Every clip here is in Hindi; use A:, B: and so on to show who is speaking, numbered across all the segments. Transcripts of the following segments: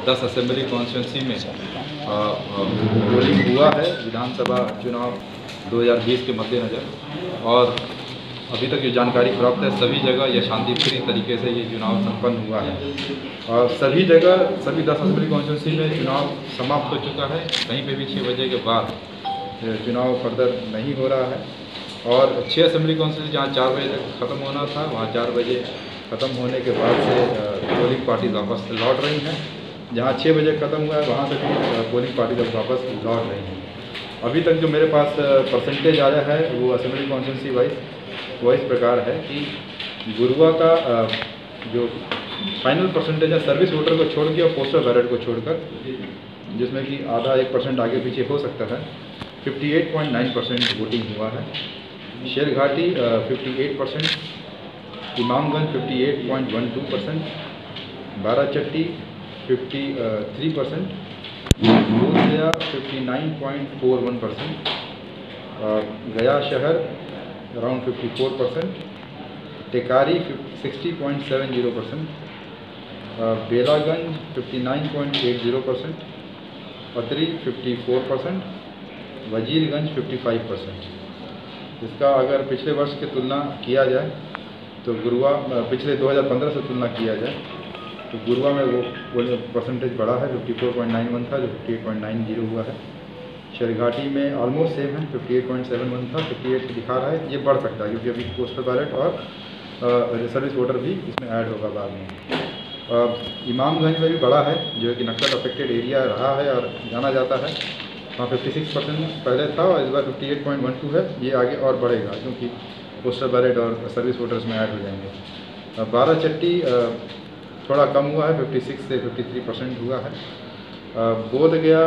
A: 10 असेंबली कॉन्स्टिट्यूंसी में पोलिंग हुआ है विधानसभा चुनाव 2020 के मद्देनज़र। और अभी तक जो जानकारी प्राप्त है सभी जगह यह शांतिपूर्ण तरीके से ये चुनाव संपन्न हुआ है और सभी जगह सभी 10 असेंबली कॉन्स्टिट्यूंसी में चुनाव समाप्त हो चुका है। कहीं पे भी 6 बजे के बाद चुनाव फर्दर नहीं हो रहा है। और 6 असेंबली कॉन्स्टिट्यूंसी जहाँ 4 बजे तक ख़त्म होना था वहाँ 4 बजे ख़त्म होने के बाद से पोलिंग पार्टी वापस लौट रही हैं। जहाँ 6 बजे ख़त्म हुआ है वहाँ से भी पोलिंग पार्टी जब वापस लौट रही हैं। अभी तक जो मेरे पास परसेंटेज आया है वो असेंबली कॉन्स्टिट्यूंसी वाइज वो इस प्रकार है कि गुरुआ का जो फाइनल परसेंटेज है सर्विस वोटर को छोड़ के और पोस्टल बैलेट को छोड़कर, जिसमें कि आधा 1% आगे पीछे हो सकता है, 58.9% वोटिंग हुआ है। शेरघाटी 58%, इमामगंज 58.12%, बाराचट्टी 53%, बोधगया 59.41%, गया शहर अराउंड 54%, टेकारी 60.70%, बेलागंज 59.80%, पतरी 54%, वजीरगंज 55%। इसका अगर पिछले वर्ष की तुलना किया जाए तो गुरुआ पिछले 2015 से तुलना किया जाए तो गुरुआ में वो परसेंटेज बढ़ा है, 54.91 था जो 58.90 हुआ है। शेरघाटी में ऑलमोस्ट सेम है, 58.71 था, 58 दिखा रहा है। ये बढ़ सकता है क्योंकि अभी पोस्टल बैलेट और सर्विस वोटर भी इसमें ऐड होगा बाद में। इमामगंज में भी बढ़ा है जो कि नक्सल अफेक्टेड एरिया रहा है और जाना जाता है। वहाँ 56% पहले था और इस बार 58.12 है। ये आगे और बढ़ेगा क्योंकि पोस्टल बैलेट और सर्विस वोटर्स में ऐड हो जाएंगे। बाराचट्टी थोड़ा कम हुआ है, 56 से 53% हुआ है। बोधगया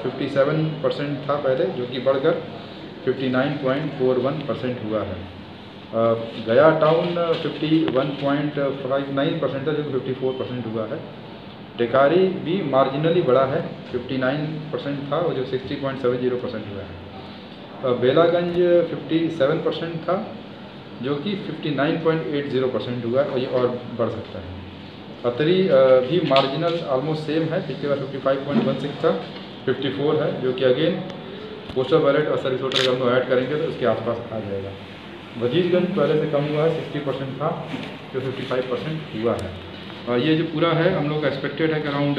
A: 57% था पहले जो कि बढ़कर 59.41% हुआ है। गया टाउन 51.59% था जो 54% हुआ है। टेकारी भी मार्जिनली बढ़ा है, 59% था वो जो 60.70% हुआ है। बेलागंज 57% था जो कि 59.80% हुआ है और ये और बढ़ सकता है। पतरी भी मार्जिनल ऑलमोस्ट सेम है, पिछले बार 55.16 था, 54 है जो कि अगेन पोस्टल बैलेट और सर्विस वोटर अगर हम ऐड करेंगे तो उसके आसपास आ जाएगा। वजीरगंज पहले से कम हुआ है, 60% था जो 55% हुआ है। और ये जो पूरा है हम लोग का एक्सपेक्टेड है कि अराउंड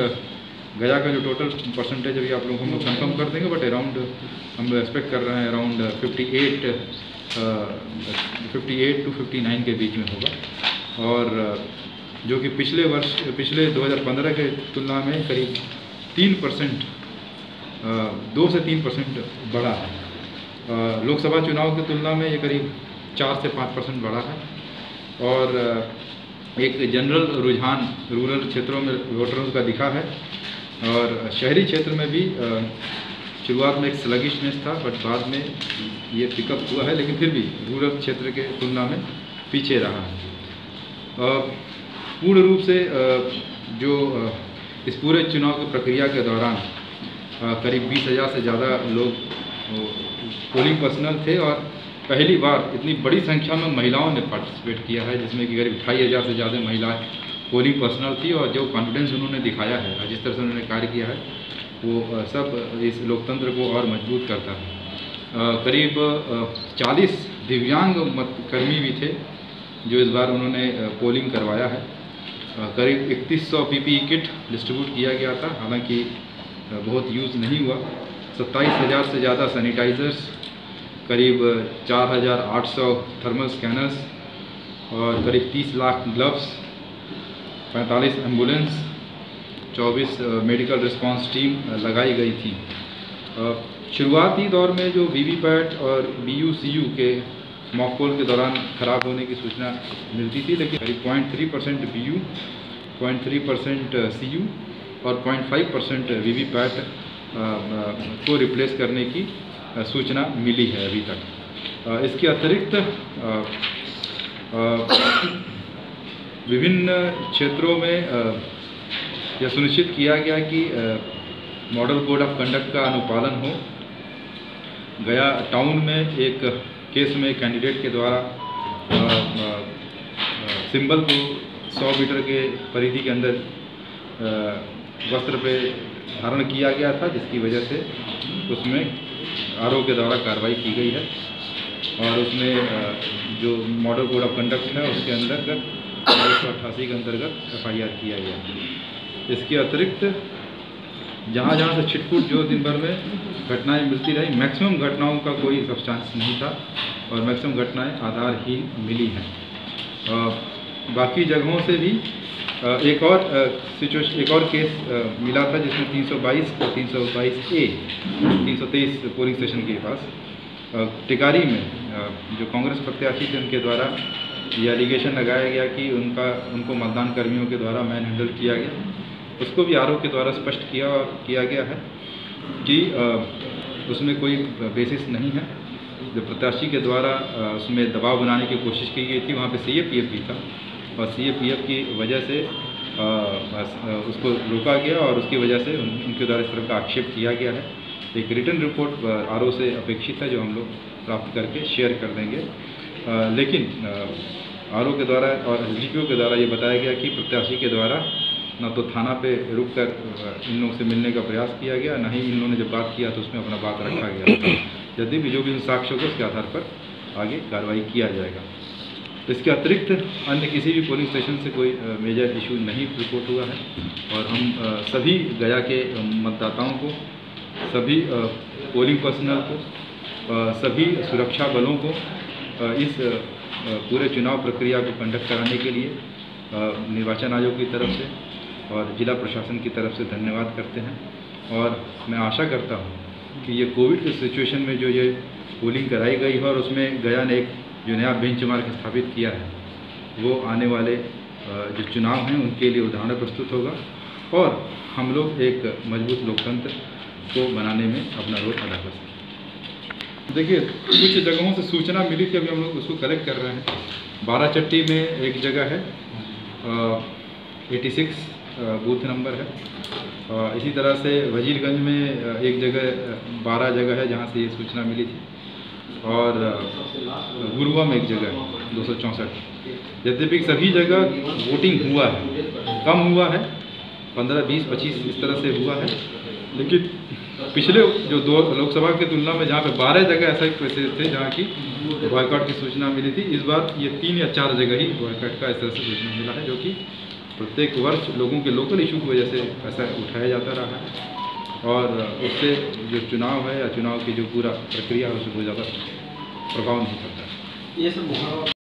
A: गया का जो टोटल परसेंटेज अभी आप लोगों को हम लोग कन्फर्म कर देंगे, बट अराउंड हम लोग एक्सपेक्ट कर रहे हैं अराउंड 58 to 59 के बीच में होगा। और जो कि पिछले 2015 के तुलना में करीब 3%, 2 से 3% बढ़ा है। लोकसभा चुनाव की तुलना में ये करीब 4 से 5% बढ़ा है। और एक जनरल रुझान रूरल क्षेत्रों में वोटरों का दिखा है और शहरी क्षेत्र में भी शुरुआत में एक स्लगिशनेस था बट बाद में ये पिकअप हुआ है, लेकिन फिर भी रूरल क्षेत्र के तुलना में पीछे रहा है। पूर्ण रूप से जो इस पूरे चुनाव की प्रक्रिया के दौरान करीब 20,000 से ज़्यादा लोग पोलिंग पर्सनल थे और पहली बार इतनी बड़ी संख्या में महिलाओं ने पार्टिसिपेट किया है, जिसमें कि करीब 2,500 से ज़्यादा महिलाएं पोलिंग पर्सनल थी। और जो कॉन्फिडेंस उन्होंने दिखाया है और जिस तरह से उन्होंने कार्य किया है वो सब इस लोकतंत्र को और मजबूत करता है। करीब 40 दिव्यांग मतकर्मी भी थे जो इस बार उन्होंने पोलिंग करवाया है। करीब 3100 PPE किट डिस्ट्रीब्यूट किया गया था, हालांकि बहुत यूज़ नहीं हुआ। 27,000 से ज़्यादा सैनिटाइज़र्स, करीब 4,800 थर्मल स्कैनर्स और करीब 30 lakh gloves, 45 ambulance, 24 medical response team लगाई गई थी। शुरुआती दौर में जो वीवीपैट और BU-CU के मॉक पोल के दौरान ख़राब होने की सूचना मिलती थी, लेकिन करीब 0.3% BU, 0.3% CU और 0.5% वीवीपैट को रिप्लेस करने की सूचना मिली है अभी तक। इसके अतिरिक्त विभिन्न क्षेत्रों में यह सुनिश्चित किया गया कि मॉडल कोड ऑफ कंडक्ट का अनुपालन हो। गया टाउन में एक केस में कैंडिडेट के द्वारा सिंबल को 100 मीटर के परिधि के अंदर वस्त्र पे धारण किया गया था, जिसकी वजह से उसमें आरओ के द्वारा कार्रवाई की गई है और उसमें जो मॉडल कोड ऑफ कंडक्ट है उसके अंतर्गत 188 के अंतर्गत FIR किया गया। इसके अतिरिक्त जहाँ से छिटपुट जो दिन भर में घटनाएं मिलती रही, मैक्सिमम घटनाओं का कोई सब्सटेंस नहीं था और मैक्सिमम घटनाएं आधारहीन मिली हैं। बाकी जगहों से भी एक और केस मिला था जिसमें 322 और 322A 323 पोलिंग स्टेशन के पास टिकारी में जो कांग्रेस प्रत्याशी थे उनके द्वारा ये एलिगेशन लगाया गया कि उनको मतदान कर्मियों के द्वारा मैन हैंडल किया गया। उसको भी आरोप के द्वारा स्पष्ट किया गया है कि उसमें कोई बेसिस नहीं है। जो प्रत्याशी के द्वारा उसमें दबाव बनाने की कोशिश की गई थी, वहाँ पे CAPF भी था और CAPF की वजह से उसको रोका गया और उसकी वजह से उनके द्वारा इस तरह का आक्षेप किया गया है। एक रिटन रिपोर्ट आरओ से अपेक्षित है जो हम लोग प्राप्त करके शेयर कर देंगे। लेकिन आरओ के द्वारा और SDPO के द्वारा ये बताया गया कि प्रत्याशी के द्वारा ना तो थाना पे रुककर इन लोगों से मिलने का प्रयास किया गया, ना ही इन लोगों ने जब बात किया तो उसमें अपना बात रखा गया। यदि भी जो भी साक्ष्य होगा उसके आधार पर आगे कार्रवाई किया जाएगा। इसके अतिरिक्त अन्य किसी भी पोलिंग स्टेशन से कोई मेजर इशू नहीं रिपोर्ट हुआ है और हम सभी गया के मतदाताओं को, सभी पोलिंग पर्सनल को, सभी सुरक्षा बलों को इस पूरे चुनाव प्रक्रिया को कंडक्ट कराने के लिए निर्वाचन आयोग की तरफ से और जिला प्रशासन की तरफ से धन्यवाद करते हैं। और मैं आशा करता हूँ कि ये कोविड के सिचुएशन में जो ये पोलिंग कराई गई है और उसमें गया ने एक जो नया बेंचमार्क स्थापित किया है, वो आने वाले जो चुनाव हैं उनके लिए उदाहरण प्रस्तुत होगा और हम लोग एक मजबूत लोकतंत्र को बनाने में अपना रोल अदा कर सकते हैं। देखिए, कुछ जगहों से सूचना मिली थी, अभी हम लोग उसको कलेक्ट कर रहे हैं। बाराचट्टी में एक जगह है, 86 बूथ नंबर है। इसी तरह से वजीरगंज में एक जगह 12 जगह है जहाँ से ये सूचना मिली थी और गुरुआ में एक जगह है 264। यद्यपि सभी जगह वोटिंग हुआ है, कम हुआ है, 15, 20, 25 इस तरह से हुआ है, लेकिन पिछले जो 2 लोकसभा की तुलना में जहाँ पे 12 जगह ऐसे थे जहाँ की बॉयकॉट की सूचना मिली थी, इस बार ये 3 या 4 जगह ही बॉयकॉट का इस तरह से सूचना मिला है, जो कि प्रत्येक वर्ष लोगों के लोकल इशू की वजह से ऐसा उठाया जाता रहा है और उससे जो चुनाव है या चुनाव की जो पूरा प्रक्रिया है उसको ज़्यादा प्रभाव नहीं पड़ता है। ये सब